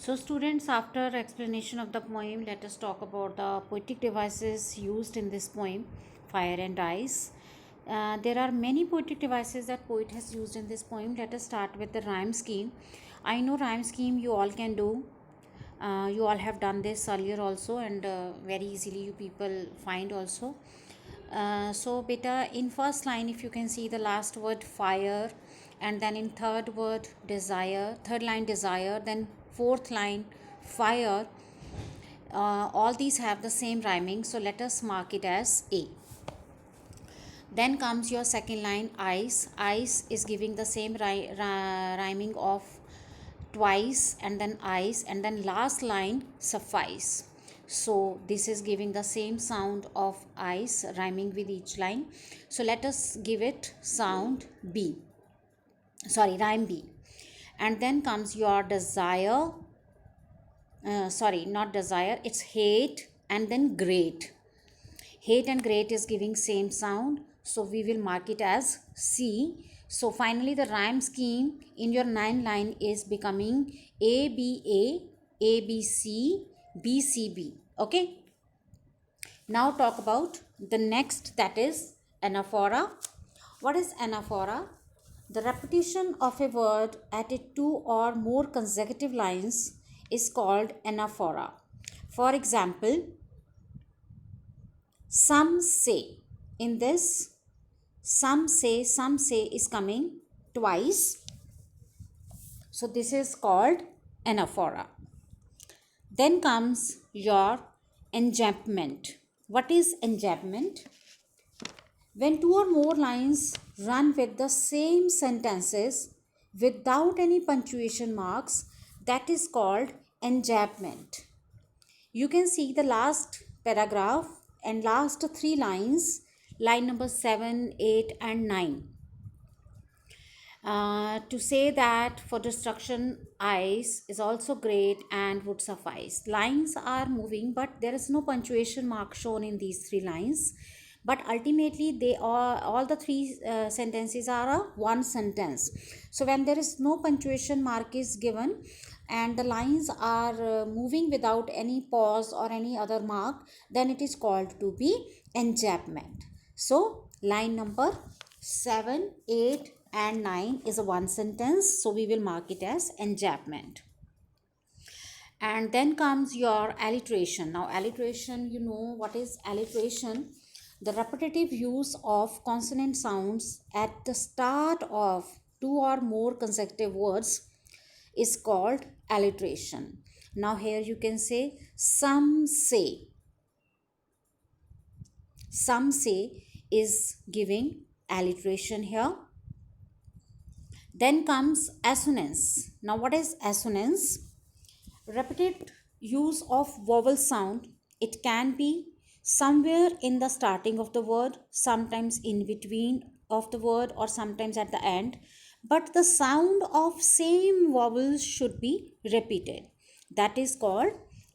So, students, after explanation of the poem, let us talk about the poetic devices used in this poem, Fire and Ice. There are many poetic devices that poet has used in this poem. Let us start with the rhyme scheme. I know rhyme scheme you all can do. You all have done this earlier also, and very easily you people find also. So beta, in first line if you can see the last word fire, and then in third word desire, third line desire, then fourth line fire, all these have the same rhyming, so let us mark it as A. Then comes your second line ice. Ice is giving the same rhyming of twice, and then ice, and then last line suffice. So this is giving the same sound of ice rhyming with each line. So let us give it sound B. Sorry, rhyme B. And then comes your desire. Sorry, not desire, it's hate, and then great. Hate and great is giving same sound, so we will mark it as C. So finally the rhyme scheme in your 9 line is becoming ABA, ABC, BCB. Okay, now talk about the next, that is anaphora. What is anaphora? The repetition of a word at a 2 or more consecutive lines is called anaphora. For example, some say. In this, some say is coming twice. So this is called anaphora. Then comes your enjambment. What is enjambment? When two or more lines run with the same sentences without any punctuation marks, that is called enjambment. You can see the last paragraph and last three lines, line number 7, 8 and 9. To say that for destruction ice is also great and would suffice. Lines are moving, but there is no punctuation mark shown in these three lines, but ultimately they are all the three sentences are a one sentence. So when there is no punctuation mark is given and the lines are moving without any pause or any other mark, then it is called to be enjambment. So line number 7, 8 and 9 is a one sentence, so we will mark it as enjambment. And then comes your alliteration. Now alliteration, you know what is alliteration? The repetitive use of consonant sounds at the start of two or more consecutive words is called alliteration. Now here you can say some say. Some say is giving alliteration here. Then comes assonance. Now what is assonance? Repeated use of vowel sound. It can be somewhere in the starting of the word, sometimes in between of the word, or sometimes at the end, but the sound of same vowels should be repeated. That is called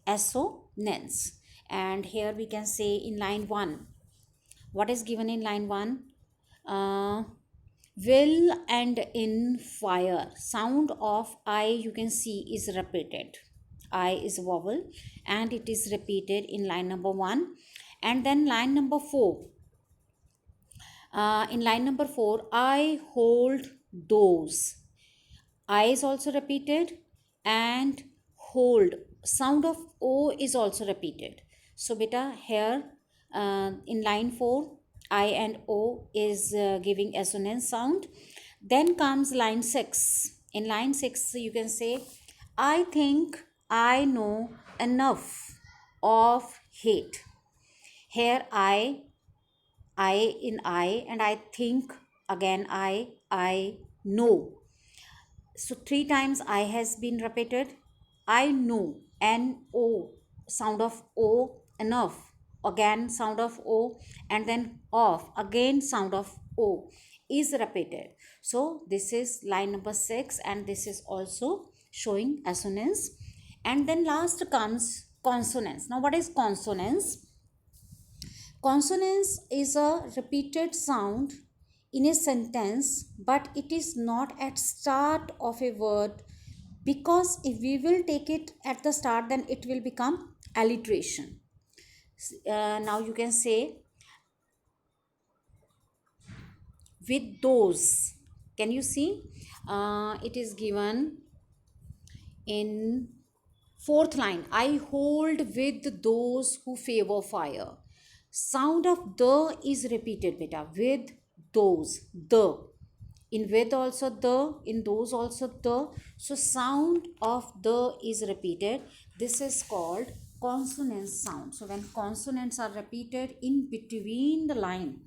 assonance. And here we can say in line 1, what is given in line 1? Will and in fire, sound of I you can see is repeated. I is a vowel and it is repeated in line number 1. And then line number 4, in line number 4, I hold those. I is also repeated and hold, sound of O is also repeated. So beta here in line 4, I and O is giving assonance sound. Then comes line 6. In line 6 you can say I think I know enough of hate. Here I in I, and I think again I know. So three times I has been repeated. I know, N-O, sound of O, enough, again sound of O, and then of, again sound of O is repeated. So this is line number 6 and this is also showing assonance. And then last comes consonance. Now what is consonance? Consonance is a repeated sound in a sentence, but it is not at start of a word because if we will take it at the start, then it will become alliteration. Now you can say with those. Can you see? It is given in fourth line. I hold with those who favor fire. Sound of the is repeated, beta. With those, the. In with also the, in those also the. So sound of the is repeated. This is called consonant sound. So when consonants are repeated in between the line,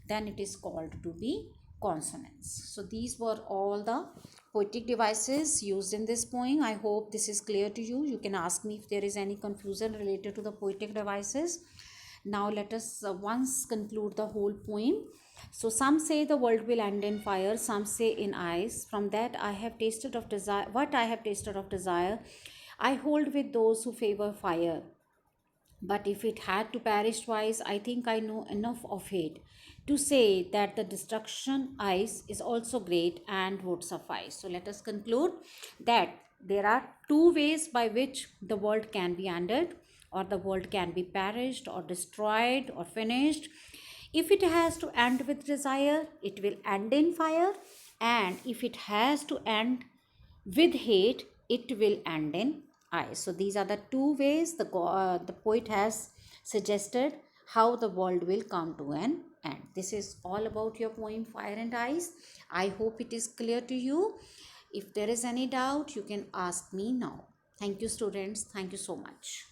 then it is called to be consonants. So these were all the poetic devices used in this poem. I hope this is clear to you. You can ask me if there is any confusion related to the poetic devices. Now let us once conclude the whole poem. So some say the world will end in fire, some say in ice. From that I have tasted of desire, what I have tasted of desire, I hold with those who favor fire. But if it had to perish twice, I think I know enough of it to say that the destruction ice is also great and would suffice. So let us conclude that there are two ways by which the world can be ended, or the world can be perished or destroyed or finished. If it has to end with desire, it will end in fire, and if it has to end with hate, it will end in ice. So these are the two ways the poet has suggested how the world will come to an end. This is all about your poem Fire and Ice. I hope it is clear to you. If there is any doubt, you can ask me now. Thank you, students. Thank you so much.